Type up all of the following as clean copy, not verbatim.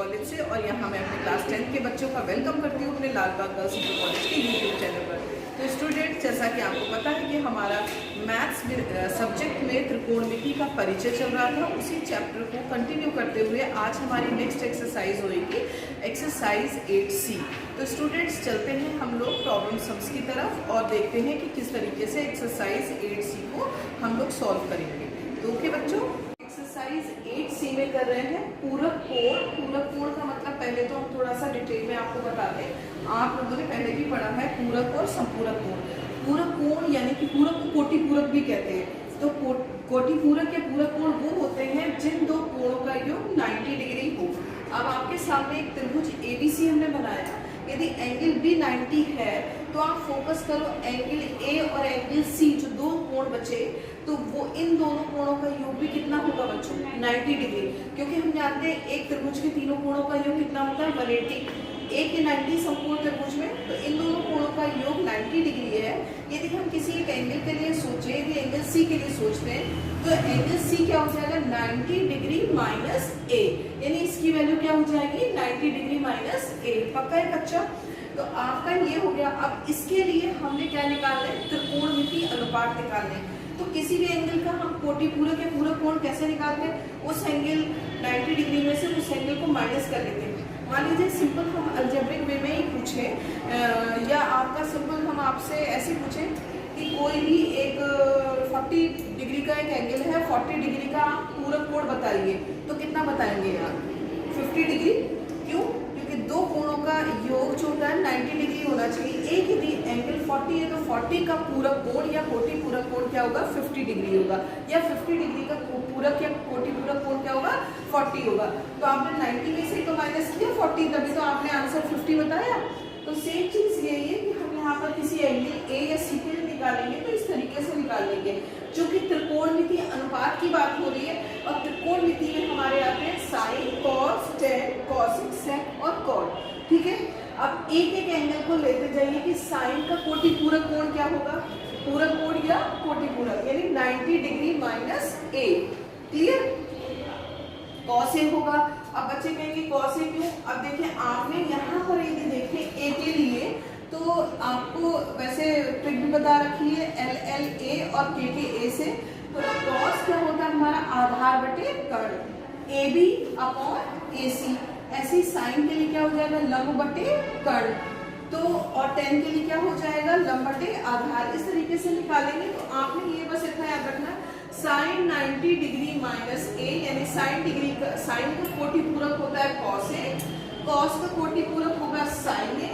College से और यहाँ मैं अपने क्लास 10 के बच्चों का वेलकम करती हूँ अपने लाल बाग गर्ल्स इंटर कॉलेज के यूट्यूब चैनल पर। तो स्टूडेंट्स, जैसा कि आपको पता है कि हमारा मैथ्स सब्जेक्ट में त्रिकोणमिति का परिचय चल रहा था, उसी चैप्टर को कंटिन्यू करते हुए आज हमारी नेक्स्ट एक्सरसाइज होगी एक्सरसाइज 8C। तो स्टूडेंट्स, चलते हैं हम लोग प्रॉब्लम सम्स की तरफ और देखते हैं कि किस तरीके से एक्सरसाइज 8C को हम लोग सॉल्व करेंगे। तो ओके बच्चों, एक्सरसाइज 8C में कर रहे हैं पूरक कोण। पूरक कोण का मतलब पहले तो हम थोड़ा सा डिटेल में आपको बता दें। आप लोगों ने पहले भी पढ़ा है पूरक और संपूरक कोण। पूरक कोण यानी कि पूरक को कोटि पूरक भी कहते हैं। तो कोटि पूरक या पूरक कोण वो होते हैं जिन दो कोणों का योग 90 डिग्री हो। अब आपके सामने एक त्रिभुज ABC हमने बनाया। यदि एंगल भी 90 है तो आप फोकस करो एंगल A और एंगल C, जो दो कोण बचे, तो वो इन दोनों कोणों का योग भी कितना होगा बच्चों? 90 डिग्री। क्योंकि हम जानते हैं एक त्रिभुज के तीनों कोणों का योग कितना होता है? 180। एक 90 संपूर्ण त्रिभुज में, तो इन दोनों कोणों का योग 90 डिग्री है। यदि हम किसी एक एंगल के लिए सोचें, यदि एंगल C के लिए सोचते हैं, तो एंगल C क्या हो जाएगा? 90 डिग्री माइनस A, यानी इसकी वैल्यू क्या हो जाएगी? 90 डिग्री माइनस A। पक्का है बच्चा? तो आपका ये हो गया। अब इसके लिए हमने क्या निकालना है? त्रिकोणमिति अनुपात निकालने हैं। तो किसी भी एंगल का हम कोटि पूरक या पूरक कोण कैसे निकालते हैं? उस एंगल 90 डिग्री में से उस एंगल को माइनस कर लेते हैं। मान लीजिए सिंपल हम अलजेब्रिक वे में ही पूछें, या आपका सिंपल हम आपसे ऐसे पूछें कि कोई भी एक 40 डिग्री का एक एंगल है, 40 डिग्री का आप पूरक कोण बताइए, तो कितना बताएंगे यार? 50 डिग्री। क्यों? क्योंकि दो कोणों का योग जो होता है 90 डिग्री होना चाहिए। एक यदि एंगल 40 है तो 40 का पूरक कोण या कोटि पूरक कोण क्या होगा? 50 डिग्री होगा। या 50 डिग्री का पूरक या कोटि पूरक कोण क्या होगा? 40 होगा। तो आपने 90 में से तो माइनस किया 40, तभी तो आपने आंसर 50 बताया। तो सेम चीज यही है कि हम यहाँ पर किसी एंगल A या C के लिए निकालेंगे तो इस तरीके से निकालेंगे। क्योंकि त्रिकोणमिति अनुपात की बात हो रही है और त्रिकोणमिति में हमारे आते हैं साइन, कॉस, टेन, कॉसिक, सेक और कॉट। ठीक है। अब एक एक एंगल को लेते जाइए कि साइन का कोटि पूरक कोण क्या होगा? पूरक कोण या कोटि पूरक, यानी 90 degree minus A। Clear? Cos A होगा। अब बच्चे कहेंगे कॉस A क्यों? अब देखिए आपने यहाँ पर यदि देखें A के लिए, तो आपको वैसे ट्रिक भी बता रखी है LLA और KKA से। तो कॉस क्या होता है? हमारा आधार बटे कर्ण, AB अपॉन AC। ऐसी साइन के लिए क्या हो जाएगा? लंब बटे कर्ण। तो और टेन के लिए क्या हो जाएगा? लंब बटे आधार। इस तरीके से निकालेंगे। तो आपने ये बस इतना याद रखना, साइन 90 डिग्री माइनस A, यानी साइन डिग्री का, साइन का कोटि पूरक होता है कॉस A, कॉस का कोटि पूरक होगा साइन A,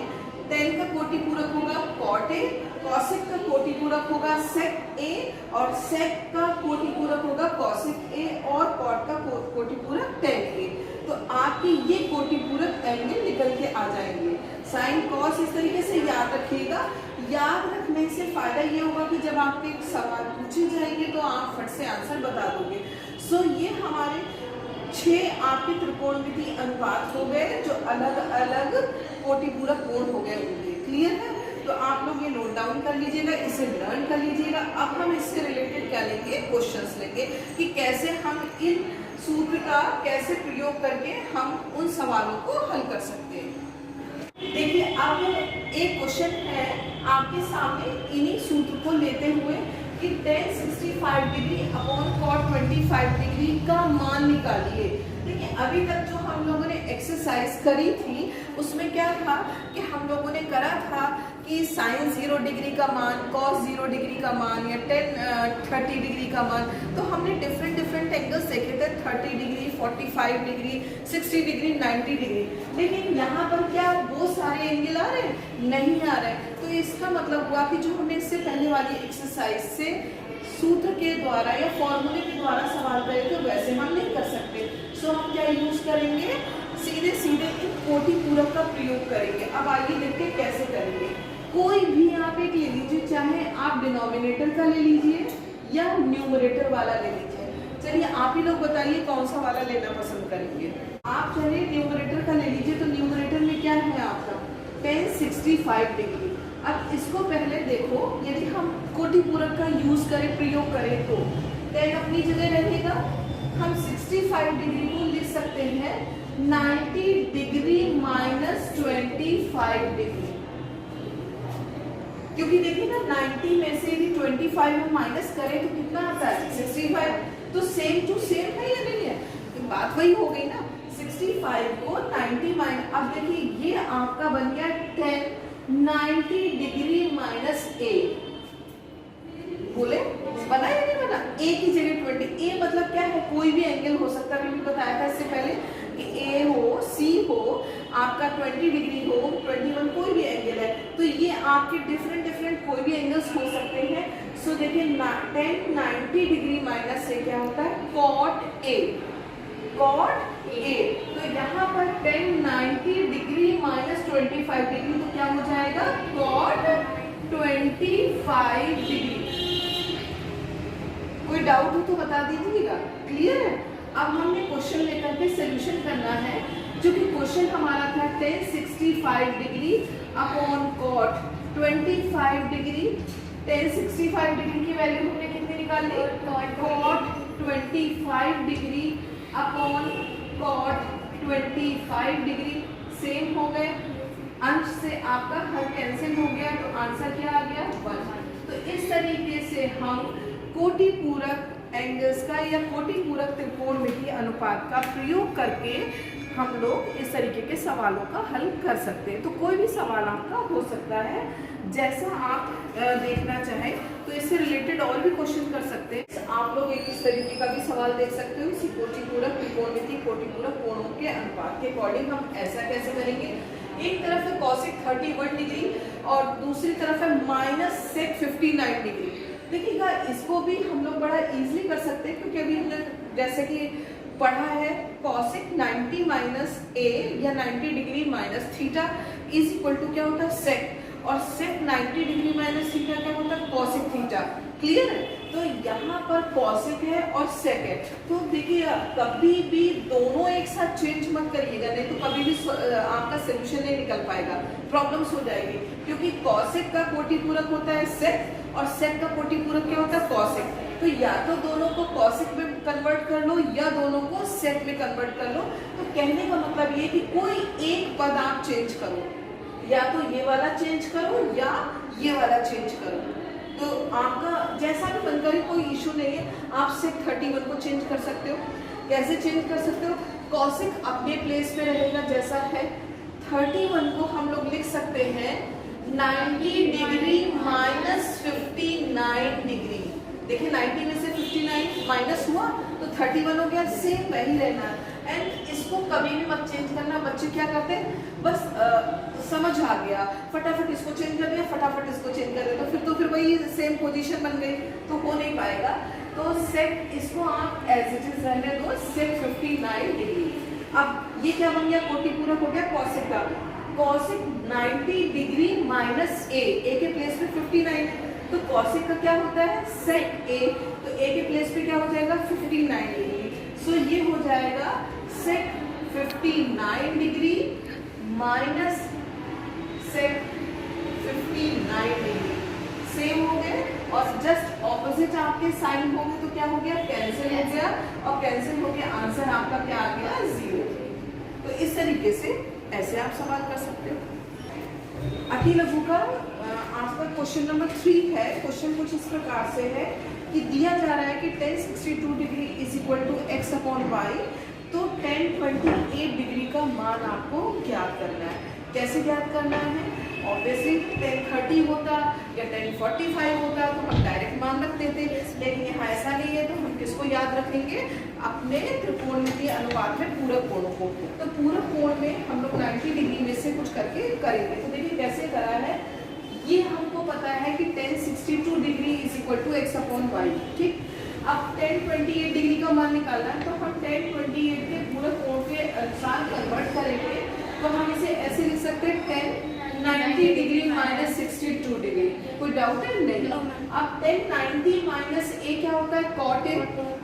टेन का कोटि पूरक होगा कॉट A, कॉसिक का कोटि पूरक होगा सेक A, और सेक का कोटि पूरक होगा कॉसिक A, और कॉट का कोटि पूरक टेन A। तो आपकी ये कोटि पूरक एंगल निकल के आ जाएंगे। साइन कॉस इस तरीके से याद रखिएगा। याद रखने से फायदा ये होगा कि जब आपके सवाल पूछे जाएंगे तो आप फट से आंसर बता दोगे। सो ये हमारे 6 आपके त्रिकोणमिति अनुपात हो गए जो अलग अलग कोटि पूरक कोण हो गए होंगे। क्लियर है? तो आप लोग ये नोट डाउन कर लीजिएगा, इसे लर्न कर लीजिएगा। अब हम इससे रिलेटेड क्या लेंगे? क्वेश्चंस लेंगे कि कैसे हम इन सूत्र का कैसे प्रयोग करके हम उन सवालों को हल कर सकते हैं। देखिए अब एक क्वेश्चन है आपके सामने इन्हीं सूत्र को लेते हुए कि tan 65 degree upon cot 25 degree का मान निकालिए। देखिए अभी तक जो हम लोगों ने एक्सरसाइज करी थी उसमें क्या था कि हम लोगों ने करा था कि साइन 0 डिग्री का मान, कॉस 0 डिग्री का मान, या टेन 30 डिग्री का मान। तो हमने डिफरेंट एंगल्स देखे थे, 30 डिग्री, 45 डिग्री, 60 डिग्री, 90 डिग्री। लेकिन यहाँ पर क्या वो सारे एंगल आ रहे हैं? नहीं आ रहे हैं। तो इसका मतलब हुआ कि जो हमने इससे पहले वाली एक्सरसाइज से सूत्र के द्वारा या फॉर्मूले के द्वारा सवाल करे थे वैसे हम नहीं कर सकते। सो हम क्या यूज करेंगे? सीधे इन कोटि पूरक का प्रयोग करेंगे। अब आइए देखते हैं कैसे करेंगे। कोई भी आप एक ले लीजिए, चाहे आप डिनोमिनेटर का ले लीजिए या न्यूमरेटर वाला ले लीजिए। चलिए आप ही लोग बताइए कौन सा वाला लेना पसंद करेंगे। आप चलिए न्यूमरेटर का ले लीजिए। तो न्यूमरेटर में क्या है आपका? tan 65 degree. अब इसको पहले देखो, यदि हम कोटि पूरक का यूज करें, प्रयोग करें, तो tan अपनी जगह रहेगा। हम 65 डिग्री को लिख सकते हैं 90 डिग्री माइनस 25 डिग्री, क्योंकि देखिए ना 90 में से यदि 25 हम माइनस करें तो कितना आता है 65, तो सेम टू सेम है या नहीं है, तो बात वही हो गई ना। 65 को 90 माइनस, अब देखिए ये आपका बन गया 10 90 डिग्री माइनस a, बोले बना या नहीं बना, a की जगह 20, a मतलब क्या है, कोई भी एंगल हो सकता है, मैंने बताया था इससे पहले कि a हो c हो आपका 20 डिग्री हो 21, कोई भी एंगल है, तो ये आपके डिफरेंट कोई भी एंगल्स हो सकते हैं। सो देखिए 10 90 डिग्री माइनस से क्या होता है cot a, तो यहाँ पर 10 90 डिग्री माइनस 25 डिग्री, तो क्या हो जाएगा cot 25 डिग्री। कोई डाउट हो तो बता दीजिएगा, क्लियर है। अब हमने क्वेश्चन लेकर के सोल्यूशन करना है, जो कि क्वेश्चन हमारा था 1065 degree upon cot 25 degree. 1065 degree की वैल्यू हमने कितनी निकाली, cot 25 degree upon cot 25 degree, same हो गए, अंश से आपका हर कैंसिल हो गया, तो आंसर क्या आ गया 1। तो इस तरीके से हम कोटि पूरक एंगल्स का या कोटि पूरक त्रिकोणमितीय अनुपात का प्रयोग करके हम लोग इस तरीके के सवालों का हल कर सकते हैं। तो कोई भी सवाल आपका हो सकता है, जैसा आप देखना चाहें, तो इससे रिलेटेड और भी क्वेश्चन कर सकते हैं। आप लोग एक इस तरीके का भी सवाल देख सकते हो, इसी कोटि पूरक त्रिकोणमितीय कोटि पूरक कोणों के अनुपात के अकॉर्डिंग हम ऐसा कैसे करेंगे। एक तरफ है cosec 31 डिग्री और दूसरी तरफ है माइनस sec 59 डिग्री। देखिएगा इसको भी हम लोग बड़ा इजीली कर सकते हैं, क्योंकि अभी हमने जैसे कि पढ़ा है cosec 90 माइनस a या 90 degree minus theta is equal to क्या होता है sec, और sec 90 डिग्री माइनस थीटा क्या होता है cosec थीटा, क्लियर है। तो यहाँ पर cosec है और sec है, तो देखिए कभी भी दोनों एक साथ चेंज मत करिएगा, नहीं तो कभी भी आपका सोल्यूशन नहीं निकल पाएगा, प्रॉब्लम्स हो जाएगी। क्योंकि cosec का कोटि पूरक होता है sec और sec का कोटि पूरक क्या होता है cosec, तो या तो दोनों को cosec में कन्वर्ट कर लो या दोनों को sec में कन्वर्ट कर लो। तो कहने का मतलब ये कि कोई एक पद आप चेंज करो, या तो ये वाला चेंज करो या ये वाला चेंज करो, तो आपका जैसा भी बन करे कोई इशू नहीं है। आप sec 31 को चेंज कर सकते हो, कैसे चेंज कर सकते हो, cosec अपने प्लेस पे रहेगा जैसा है, 31 को हम लोग लिख सकते हैं 90 डिग्री माइनस 59 डिग्री। देखिए 90 में से 59 माइनस हुआ तो 31 हो गया, सेम वही रहना है। एंड इसको कभी भी मत चेंज करना, बच्चे क्या करते हैं बस समझ आ गया फटाफट इसको चेंज कर दिया, फटाफट इसको चेंज कर दिया, तो फिर वही सेम पोजीशन बन गई, तो हो नहीं पाएगा। तो sec इसको आप एज इट इज रहने दो sec 59 डिग्री। अब ये क्या बन गया कोटि पूरक हो गया cosec का, cosec 90 degree minus a, a के प्लेस पे 59 है, तो cosec का क्या होता है sec a, तो a के प्लेस पे क्या हो जाएगा 59 डिग्री। सो ये हो जाएगा sec 59 degree minus sec 59 degree, same हो गए, और जस्ट ऑपोजिट आपके साइन होंगे तो क्या हो गया कैंसिल हो गया, और कैंसिल हो गया, आंसर आपका क्या आ गया 0। तो इस तरीके से ऐसे आप सवाल कर सकते हो। अति लघु का आपका क्वेश्चन नंबर 3 है। क्वेश्चन कुछ इस प्रकार से है कि दिया जा रहा है कि 1062 degree is equal to x upon y, तो 1028 डिग्री का मान आपको ज्ञात करना है। कैसे ज्ञात करना है, ऑब्वियसली 1030 होता या 1045 होता तो हम डायरेक्ट मान रख देते, लेकिन यहाँ ऐसा नहीं है, तो हम किसको याद रखेंगे, अपने त्रिकोणमितीय अनुपात में पूरक कोणों को। तो पूरक कोण में हम लोग 90 डिग्री में से कुछ करके करेंगे। तो देखिए कैसे करा है, ये हमको पता है कि 1062 degree is equal to x upon y, ठीक। अब 1028 डिग्री का मान निकालना है, तो हम 1028 के पूरक कोण के अनुसार कन्वर्ट करेंगे, तो हम इसे ऐसे लिख सकते हैं 1090 डिग्री माइनस 62 डिग्री। कोई डाउट है नहीं। अब 1090 माइनस a क्या होता है cot a,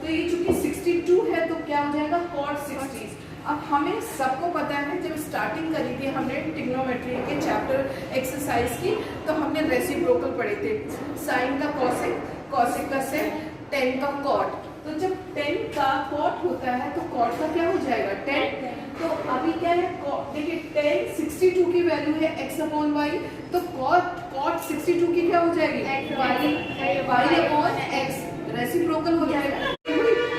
तो ये चूंकि 62 है तो क्या हो जाएगा cot 60। अब हमें सबको पता है, जब स्टार्टिंग करी थी हमने ट्रिग्नोमेट्री के चैप्टर एक्सरसाइज की, तो हमने रेसिप्रोकल पढ़े थे, साइन का cosec, cosec का sec, tan का cot, तो जब 10 का कॉट होता है तो कॉट का क्या हो जाएगा 10। तो अभी क्या है देखिए 10 62 की वैल्यू है x अपॉन वाई, तो कॉट 62 की क्या हो जाएगी वाई अपॉन एक्स, रेसिप्रोकल हो जाएगा।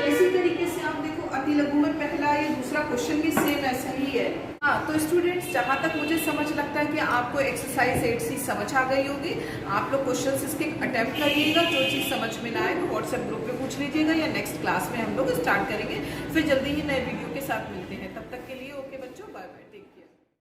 इसी तरीके से आप देखो अति लघु में पहला ये दूसरा क्वेश्चन भी सेम ऐसा ही है। हाँ, तो स्टूडेंट्स जहाँ तक मुझे समझ लगता है कि आपको एक्सरसाइज 8C समझ आ गई होगी। आप लोग क्वेश्चंस इसके अटेम्प्ट करिएगा, जो चीज़ समझ में ना आए तो व्हाट्सएप ग्रुप पे पूछ लीजिएगा या नेक्स्ट क्लास में हम लोग स्टार्ट करेंगे। फिर जल्दी ही नए वीडियो के साथ मिलते हैं, तब तक